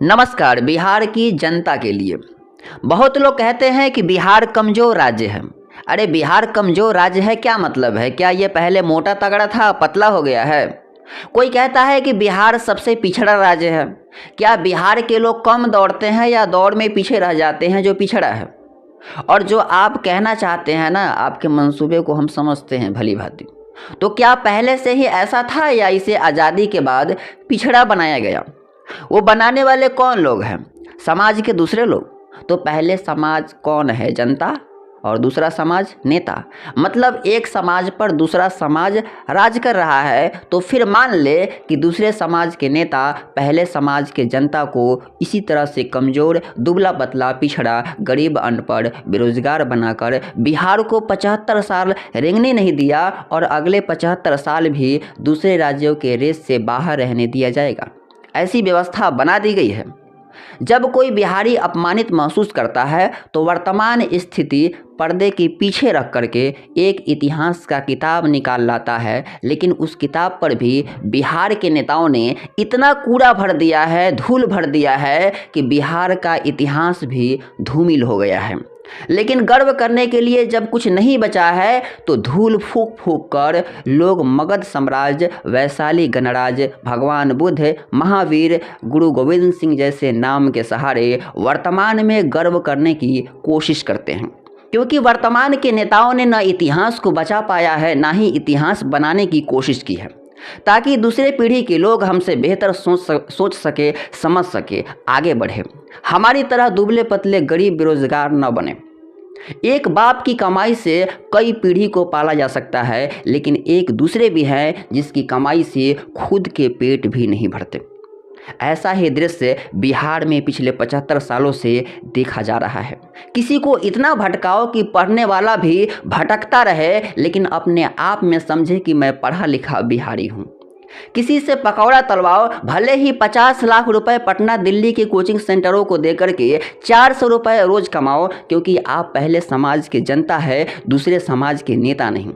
नमस्कार। बिहार की जनता के लिए बहुत लोग कहते हैं कि बिहार कमज़ोर राज्य है। अरे बिहार कमज़ोर राज्य है क्या मतलब है? क्या ये पहले मोटा तगड़ा था, पतला हो गया है? कोई कहता है कि बिहार सबसे पिछड़ा राज्य है। क्या बिहार के लोग कम दौड़ते हैं या दौड़ में पीछे रह जाते हैं जो पिछड़ा है? और जो आप कहना चाहते हैं ना, आपके मंसूबे को हम समझते हैं भली भांति। तो क्या पहले से ही ऐसा था या इसे आज़ादी के बाद पिछड़ा बनाया गया? वो बनाने वाले कौन लोग हैं? समाज के दूसरे लोग। तो पहले समाज कौन है? जनता। और दूसरा समाज नेता। मतलब एक समाज पर दूसरा समाज राज कर रहा है, तो फिर मान ले कि दूसरे समाज के नेता पहले समाज के जनता को इसी तरह से कमज़ोर, दुबला पतला, पिछड़ा, गरीब, अनपढ़, बेरोजगार बनाकर बिहार को 75 साल रेंगने नहीं दिया और अगले 75 साल भी दूसरे राज्यों के रेस से बाहर रहने दिया जाएगा। ऐसी व्यवस्था बना दी गई है। जब कोई बिहारी अपमानित महसूस करता है तो वर्तमान स्थिति पर्दे के पीछे रख करके एक इतिहास का किताब निकाल लाता है, लेकिन उस किताब पर भी बिहार के नेताओं ने इतना कूड़ा भर दिया है, धूल भर दिया है कि बिहार का इतिहास भी धूमिल हो गया है। लेकिन गर्व करने के लिए जब कुछ नहीं बचा है तो धूल फूंक फूंक कर लोग मगध साम्राज्य, वैशाली गणराज, भगवान बुद्ध, महावीर, गुरु गोविंद सिंह जैसे नाम के सहारे वर्तमान में गर्व करने की कोशिश करते हैं। क्योंकि वर्तमान के नेताओं ने न इतिहास को बचा पाया है, ना ही इतिहास बनाने की कोशिश की है, ताकि दूसरे पीढ़ी के लोग हमसे बेहतर सोच सके, समझ सके, आगे बढ़े, हमारी तरह दुबले पतले गरीब बेरोजगार न बने। एक बाप की कमाई से कई पीढ़ी को पाला जा सकता है, लेकिन एक दूसरे भी हैं जिसकी कमाई से खुद के पेट भी नहीं भरते। ऐसा ही दृश्य बिहार में पिछले 75 सालों से देखा जा रहा है। किसी को इतना भटकाओ कि पढ़ने वाला भी भटकता रहे, लेकिन अपने आप में समझे कि मैं पढ़ा लिखा बिहारी हूँ। किसी से पकौड़ा तलवाओ, भले ही 50 लाख रुपए पटना दिल्ली के कोचिंग सेंटरों को देकर के 400 रुपए रोज कमाओ, क्योंकि आप पहले समाज के जनता है, दूसरे समाज के नेता नहीं।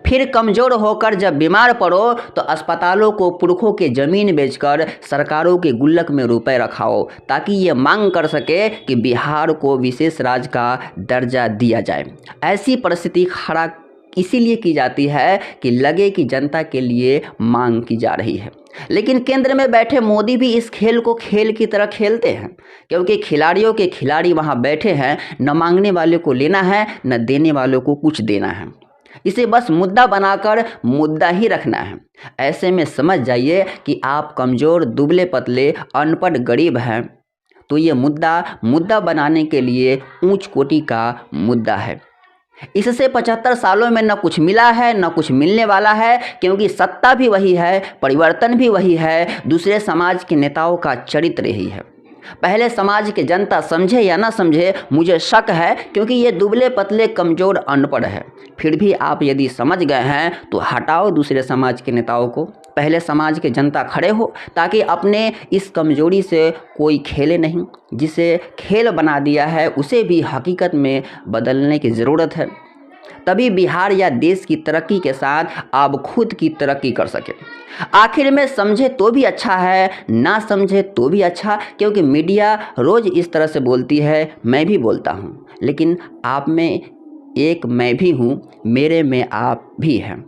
फिर कमज़ोर होकर जब बीमार पड़ो तो अस्पतालों को पुरखों के ज़मीन बेचकर सरकारों के गुल्लक में रुपए रखाओ, ताकि ये मांग कर सके कि बिहार को विशेष राज्य का दर्जा दिया जाए। ऐसी परिस्थिति खड़ा इसीलिए की जाती है कि लगे कि जनता के लिए मांग की जा रही है। लेकिन केंद्र में बैठे मोदी भी इस खेल को खेल की तरह खेलते हैं, क्योंकि खिलाड़ियों के खिलाड़ी वहाँ बैठे हैं। न मांगने वाले को लेना है, न देने वालों को कुछ देना है। इसे बस मुद्दा बनाकर मुद्दा ही रखना है। ऐसे में समझ जाइए कि आप कमज़ोर, दुबले पतले, अनपढ़, गरीब हैं, तो ये मुद्दा बनाने के लिए ऊंच कोटि का मुद्दा है। इससे 75 सालों में न कुछ मिला है, न कुछ मिलने वाला है, क्योंकि सत्ता भी वही है, परिवर्तन भी वही है, दूसरे समाज के नेताओं का चरित्र यही है। पहले समाज के जनता समझे या ना समझे, मुझे शक है, क्योंकि ये दुबले पतले, कमज़ोर, अनपढ़ है। फिर भी आप यदि समझ गए हैं तो हटाओ दूसरे समाज के नेताओं को, पहले समाज के जनता खड़े हो, ताकि अपने इस कमजोरी से कोई खेले नहीं। जिसे खेल बना दिया है उसे भी हकीकत में बदलने की ज़रूरत है, तभी बिहार या देश की तरक्की के साथ आप खुद की तरक्की कर सके। आखिर में समझे तो भी अच्छा है, ना समझे तो भी अच्छा, क्योंकि मीडिया रोज़ इस तरह से बोलती है, मैं भी बोलता हूँ, लेकिन आप में एक मैं भी हूँ, मेरे में आप भी हैं।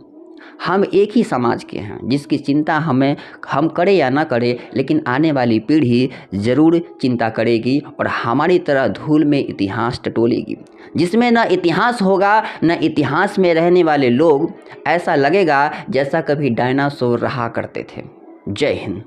हम एक ही समाज के हैं, जिसकी चिंता हम करें या ना करें, लेकिन आने वाली पीढ़ी ज़रूर चिंता करेगी और हमारी तरह धूल में इतिहास टटोलेगी, जिसमें न इतिहास होगा, न इतिहास में रहने वाले लोग। ऐसा लगेगा जैसा कभी डायनासोर रहा करते थे। जय हिंद।